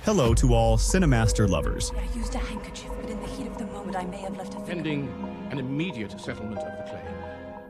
Hello to all Cinemaster lovers. I used a handkerchief, but in the heat of the moment, I may have left a finger. Pending an immediate settlement of the claim.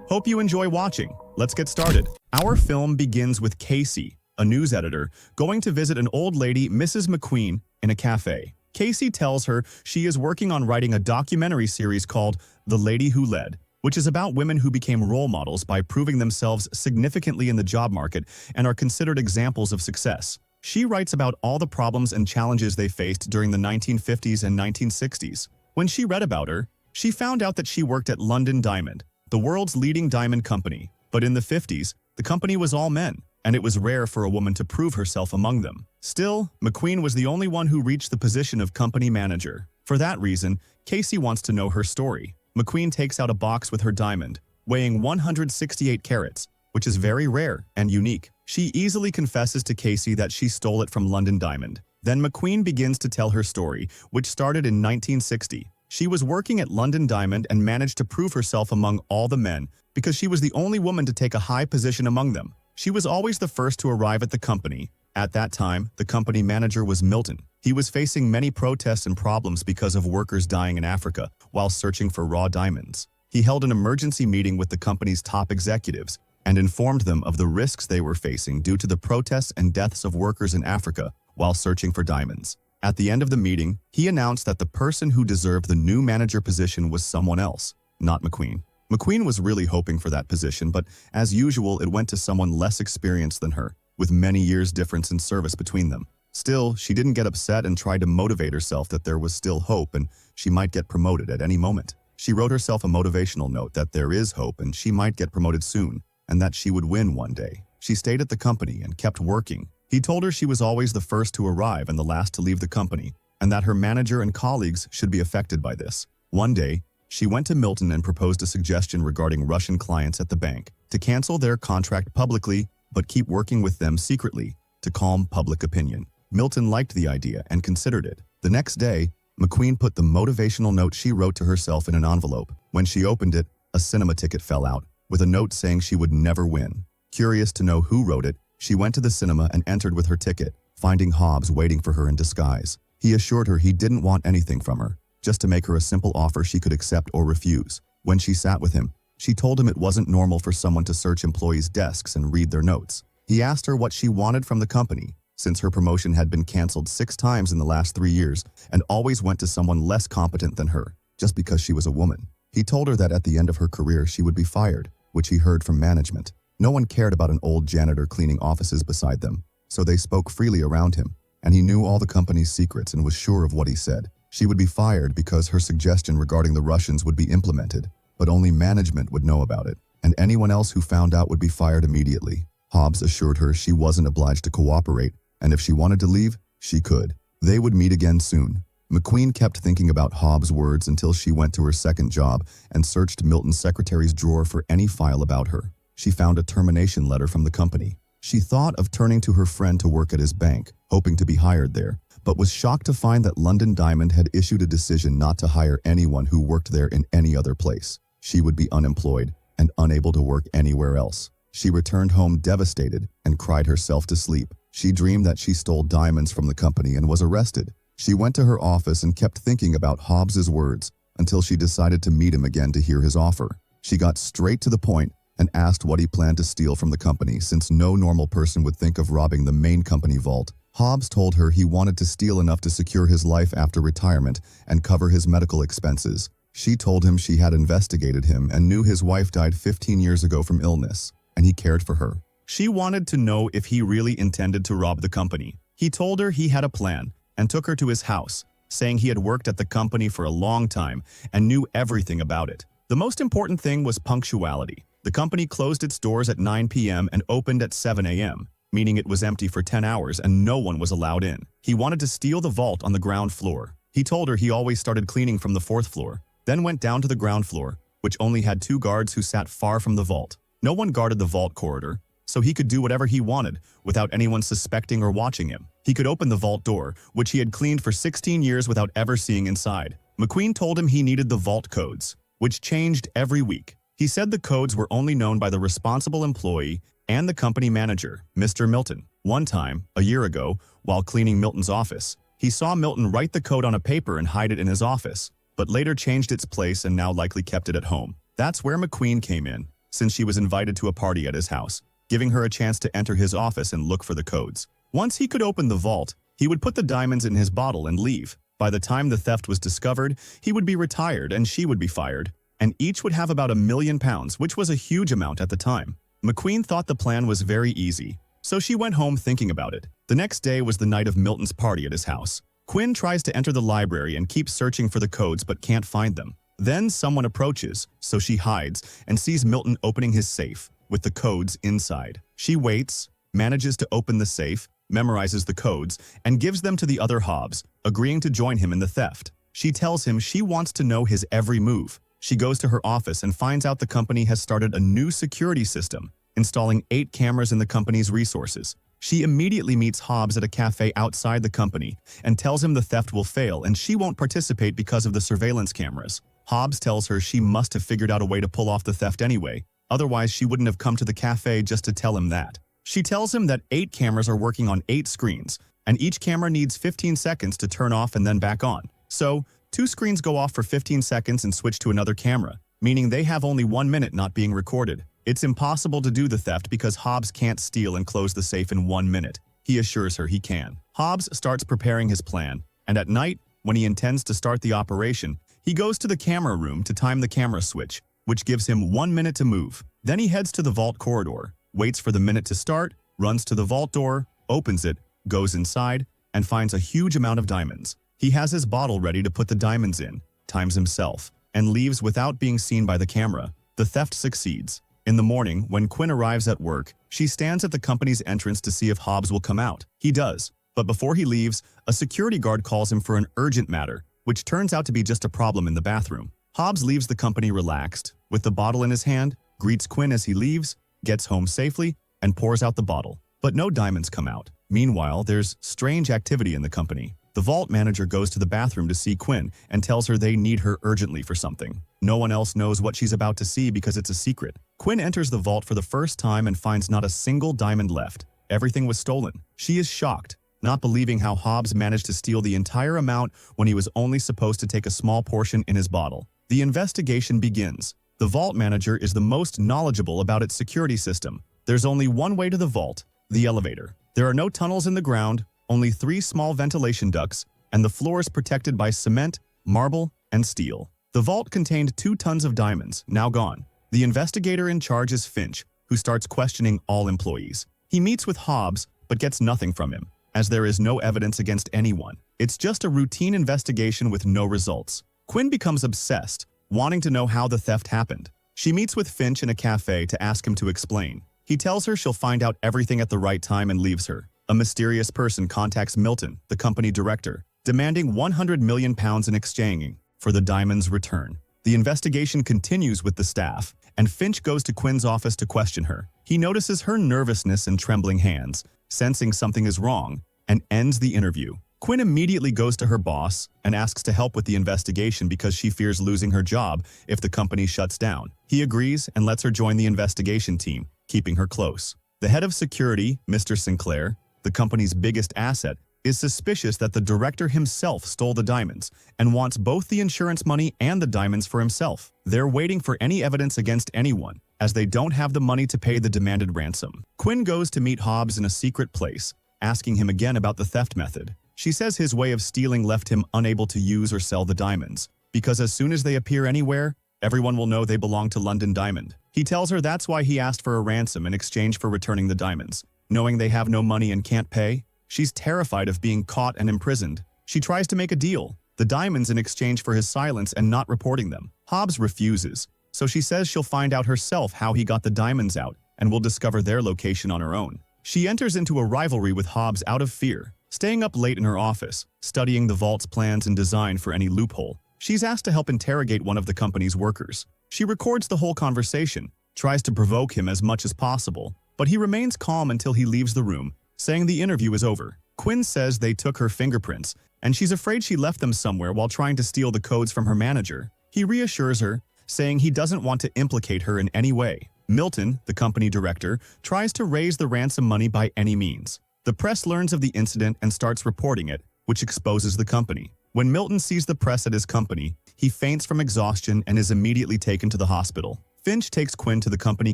Hope you enjoy watching. Let's get started. Our film begins with Casey, a news editor, going to visit an old lady, Mrs. McQueen, in a cafe. Casey tells her she is working on writing a documentary series called The Lady Who Led, which is about women who became role models by proving themselves significantly in the job market and are considered examples of success. She writes about all the problems and challenges they faced during the 1950s and 1960s. When she read about her, she found out that she worked at London Diamond, the world's leading diamond company. But in the 50s, the company was all men, and it was rare for a woman to prove herself among them. Still, McQueen was the only one who reached the position of company manager. For that reason, Casey wants to know her story. McQueen takes out a box with her diamond, weighing 168 carats, which is very rare and unique. She easily confesses to Casey that she stole it from London Diamond. Then McQueen begins to tell her story, which started in 1960. She was working at London Diamond and managed to prove herself among all the men because she was the only woman to take a high position among them. She was always the first to arrive at the company. At that time, the company manager was Milton. He was facing many protests and problems because of workers dying in Africa while searching for raw diamonds. He held an emergency meeting with the company's top executives and informed them of the risks they were facing due to the protests and deaths of workers in Africa while searching for diamonds. At the end of the meeting, he announced that the person who deserved the new manager position was someone else, not McQueen. McQueen was really hoping for that position, but as usual, it went to someone less experienced than her, with many years difference in service between them. Still, she didn't get upset and tried to motivate herself that there was still hope and she might get promoted at any moment. She wrote herself a motivational note that there is hope and she might get promoted soon, and that she would win one day. She stayed at the company and kept working. He told her she was always the first to arrive and the last to leave the company, and that her manager and colleagues should be affected by this. One day, she went to Milton and proposed a suggestion regarding Russian clients at the bank to cancel their contract publicly but keep working with them secretly to calm public opinion. Milton liked the idea and considered it. The next day, McQueen put the motivational note she wrote to herself in an envelope. When she opened it, a cinema ticket fell out, with a note saying she would never win. Curious to know who wrote it, she went to the cinema and entered with her ticket, finding Hobbs waiting for her in disguise. He assured her he didn't want anything from her, just to make her a simple offer she could accept or refuse. When she sat with him, she told him it wasn't normal for someone to search employees' desks and read their notes. He asked her what she wanted from the company, since her promotion had been canceled 6 times in the last 3 years and always went to someone less competent than her, just because she was a woman. He told her that at the end of her career she would be fired, which he heard from management. No one cared about an old janitor cleaning offices beside them, so they spoke freely around him, and he knew all the company's secrets and was sure of what he said. She would be fired because her suggestion regarding the Russians would be implemented, but only management would know about it, and anyone else who found out would be fired immediately. Hobbs assured her she wasn't obliged to cooperate, and if she wanted to leave, she could. They would meet again soon. McQueen kept thinking about Hobbs' words until she went to her second job and searched Milton's secretary's drawer for any file about her. She found a termination letter from the company. She thought of turning to her friend to work at his bank, hoping to be hired there, but was shocked to find that London Diamond had issued a decision not to hire anyone who worked there in any other place. She would be unemployed and unable to work anywhere else. She returned home devastated and cried herself to sleep. She dreamed that she stole diamonds from the company and was arrested. She went to her office and kept thinking about Hobbs's words until she decided to meet him again to hear his offer. She got straight to the point and asked what he planned to steal from the company, since no normal person would think of robbing the main company vault. Hobbs told her he wanted to steal enough to secure his life after retirement and cover his medical expenses. She told him she had investigated him and knew his wife died 15 years ago from illness, and he cared for her. She wanted to know if he really intended to rob the company. He told her he had a plan and took her to his house, saying he had worked at the company for a long time and knew everything about it. The most important thing was punctuality. The company closed its doors at 9 p.m. and opened at 7 a.m., meaning it was empty for 10 hours and no one was allowed in. He wanted to steal the vault on the ground floor. He told her he always started cleaning from the 4th floor, then went down to the ground floor, which only had 2 guards who sat far from the vault. No one guarded the vault corridor, so he could do whatever he wanted without anyone suspecting or watching him. He could open the vault door, which he had cleaned for 16 years without ever seeing inside. McQueen told him he needed the vault codes, which changed every week. He said the codes were only known by the responsible employee and the company manager, Mr. Milton. One time, a year ago, while cleaning Milton's office. He saw Milton write the code on a paper and hide it in his office, but later changed its place and now likely kept it at home. That's where McQueen came in, since she was invited to a party at his house, giving her a chance to enter his office and look for the codes. Once he could open the vault, he would put the diamonds in his bottle and leave. By the time the theft was discovered, he would be retired and she would be fired, and each would have about £1 million, which was a huge amount at the time. McQueen thought the plan was very easy, so she went home thinking about it. The next day was the night of Milton's party at his house. Quinn tries to enter the library and keeps searching for the codes but can't find them. Then someone approaches, so she hides and sees Milton opening his safe with the codes inside. She waits, manages to open the safe, memorizes the codes, and gives them to the other Hobbs, agreeing to join him in the theft. She tells him she wants to know his every move. She goes to her office and finds out the company has started a new security system, installing 8 cameras in the company's resources. She immediately meets Hobbs at a cafe outside the company and tells him the theft will fail and she won't participate because of the surveillance cameras. Hobbs tells her she must have figured out a way to pull off the theft anyway, otherwise she wouldn't have come to the cafe just to tell him that. She tells him that 8 cameras are working on 8 screens, and each camera needs 15 seconds to turn off and then back on. So, 2 screens go off for 15 seconds and switch to another camera, meaning they have only 1 minute not being recorded. It's impossible to do the theft because Hobbs can't steal and close the safe in 1 minute. He assures her he can. Hobbs starts preparing his plan, and at night, when he intends to start the operation, he goes to the camera room to time the camera switch, which gives him 1 minute to move. Then he heads to the vault corridor, waits for the minute to start, runs to the vault door, opens it, goes inside, and finds a huge amount of diamonds. He has his bottle ready to put the diamonds in, times himself, and leaves without being seen by the camera. The theft succeeds. In the morning, when Quinn arrives at work, she stands at the company's entrance to see if Hobbs will come out. He does, but before he leaves, a security guard calls him for an urgent matter, which turns out to be just a problem in the bathroom. Hobbs leaves the company relaxed, with the bottle in his hand, greets Quinn as he leaves, gets home safely, and pours out the bottle. But no diamonds come out. Meanwhile, there's strange activity in the company. The vault manager goes to the bathroom to see Quinn and tells her they need her urgently for something. No one else knows what she's about to see because it's a secret. Quinn enters the vault for the first time and finds not a single diamond left. Everything was stolen. She is shocked, not believing how Hobbs managed to steal the entire amount when he was only supposed to take a small portion in his bottle. The investigation begins. The vault manager is the most knowledgeable about its security system. There's only one way to the vault, the elevator. There are no tunnels in the ground, only 3 small ventilation ducts, and the floor is protected by cement, marble, and steel. The vault contained 2 tons of diamonds, now gone. The investigator in charge is Finch, who starts questioning all employees. He meets with Hobbs, but gets nothing from him, as there is no evidence against anyone. It's just a routine investigation with no results. Quinn becomes obsessed, wanting to know how the theft happened. She meets with Finch in a cafe to ask him to explain. He tells her she'll find out everything at the right time and leaves her. A mysterious person contacts Milton, the company director, demanding £100 million in exchange for the diamond's return. The investigation continues with the staff, and Finch goes to Quinn's office to question her. He notices her nervousness and trembling hands, sensing something is wrong, and ends the interview. Quinn immediately goes to her boss and asks to help with the investigation because she fears losing her job if the company shuts down. He agrees and lets her join the investigation team, keeping her close. The head of security, Mr. Sinclair, the company's biggest asset, is suspicious that the director himself stole the diamonds and wants both the insurance money and the diamonds for himself. They're waiting for any evidence against anyone, as they don't have the money to pay the demanded ransom. Quinn goes to meet Hobbs in a secret place, asking him again about the theft method. She says his way of stealing left him unable to use or sell the diamonds, because as soon as they appear anywhere, everyone will know they belong to London Diamond. He tells her that's why he asked for a ransom in exchange for returning the diamonds. Knowing they have no money and can't pay, she's terrified of being caught and imprisoned. She tries to make a deal, the diamonds in exchange for his silence and not reporting them. Hobbs refuses, so she says she'll find out herself how he got the diamonds out and will discover their location on her own. She enters into a rivalry with Hobbs out of fear, staying up late in her office, studying the vault's plans and design for any loophole. She's asked to help interrogate one of the company's workers. She records the whole conversation, tries to provoke him as much as possible, but he remains calm until he leaves the room, saying the interview is over. Quinn says they took her fingerprints, and she's afraid she left them somewhere while trying to steal the codes from her manager. He reassures her, saying he doesn't want to implicate her in any way. Milton, the company director, tries to raise the ransom money by any means. The press learns of the incident and starts reporting it, which exposes the company. When Milton sees the press at his company, he faints from exhaustion and is immediately taken to the hospital. Finch takes Quinn to the company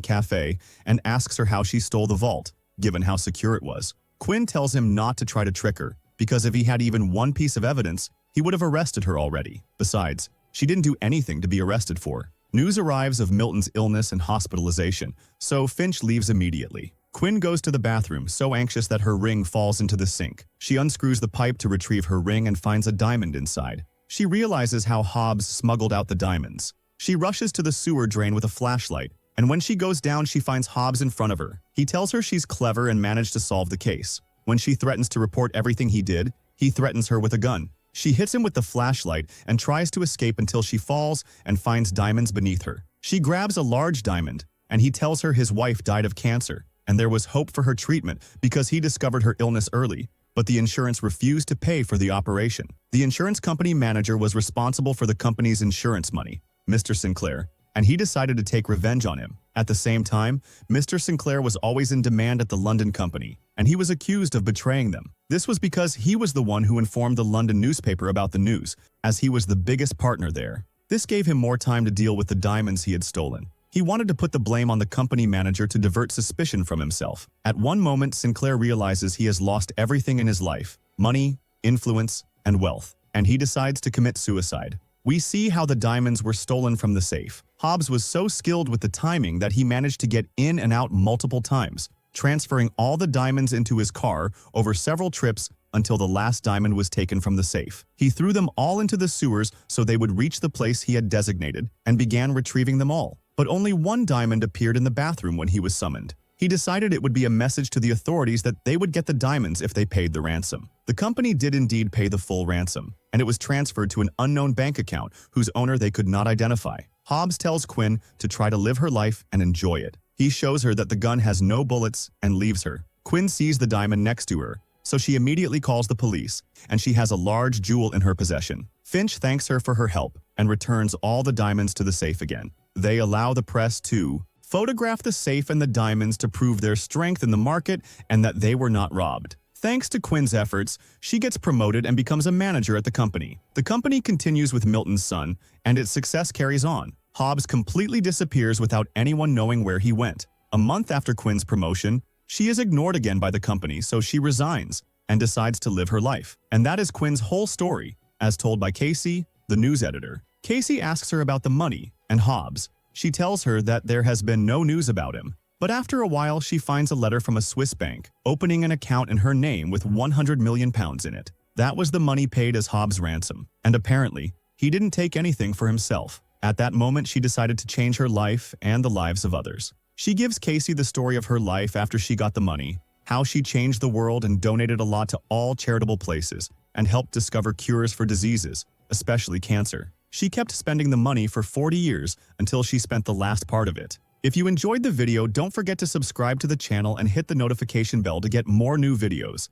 cafe and asks her how she stole the vault, given how secure it was. Quinn tells him not to try to trick her, because if he had even one piece of evidence, he would have arrested her already. Besides, she didn't do anything to be arrested for. News arrives of Milton's illness and hospitalization, so Finch leaves immediately. Quinn goes to the bathroom, so anxious that her ring falls into the sink. She unscrews the pipe to retrieve her ring and finds a diamond inside. She realizes how Hobbs smuggled out the diamonds. She rushes to the sewer drain with a flashlight, and when she goes down, she finds Hobbs in front of her. He tells her she's clever and managed to solve the case. When she threatens to report everything he did, he threatens her with a gun. She hits him with the flashlight and tries to escape until she falls and finds diamonds beneath her. She grabs a large diamond, and he tells her his wife died of cancer, and there was hope for her treatment because he discovered her illness early, but the insurance refused to pay for the operation. The insurance company manager was responsible for the company's insurance money, Mr. Sinclair, and he decided to take revenge on him. At the same time, Mr. Sinclair was always in demand at the London company, and he was accused of betraying them. This was because he was the one who informed the London newspaper about the news, as he was the biggest partner there. This gave him more time to deal with the diamonds he had stolen. He wanted to put the blame on the company manager to divert suspicion from himself. At one moment, Sinclair realizes he has lost everything in his life: money, influence, and wealth, and he decides to commit suicide. We see how the diamonds were stolen from the safe. Hobbs was so skilled with the timing that he managed to get in and out multiple times, transferring all the diamonds into his car over several trips until the last diamond was taken from the safe. He threw them all into the sewers so they would reach the place he had designated and began retrieving them all. But only one diamond appeared in the bathroom when he was summoned. He decided it would be a message to the authorities that they would get the diamonds if they paid the ransom. The company did indeed pay the full ransom, and it was transferred to an unknown bank account whose owner they could not identify. Hobbs tells Quinn to try to live her life and enjoy it. He shows her that the gun has no bullets and leaves her. Quinn sees the diamond next to her, so she immediately calls the police, and she has a large jewel in her possession. Finch thanks her for her help and returns all the diamonds to the safe again. They allow the press to photograph the safe and the diamonds to prove their strength in the market and that they were not robbed. Thanks to Quinn's efforts, she gets promoted and becomes a manager at the company. The company continues with Milton's son, and its success carries on. Hobbs completely disappears without anyone knowing where he went. A month after Quinn's promotion, she is ignored again by the company, so she resigns and decides to live her life. And that is Quinn's whole story, as told by Casey, the news editor. Casey asks her about the money and Hobbs. She tells her that there has been no news about him. But after a while, she finds a letter from a Swiss bank, opening an account in her name with £100 million in it. That was the money paid as Hobbs' ransom, and apparently, he didn't take anything for himself. At that moment, she decided to change her life and the lives of others. She gives Casey the story of her life after she got the money, how she changed the world and donated a lot to all charitable places, and helped discover cures for diseases, especially cancer. She kept spending the money for 40 years until she spent the last part of it. If you enjoyed the video, don't forget to subscribe to the channel and hit the notification bell to get more new videos.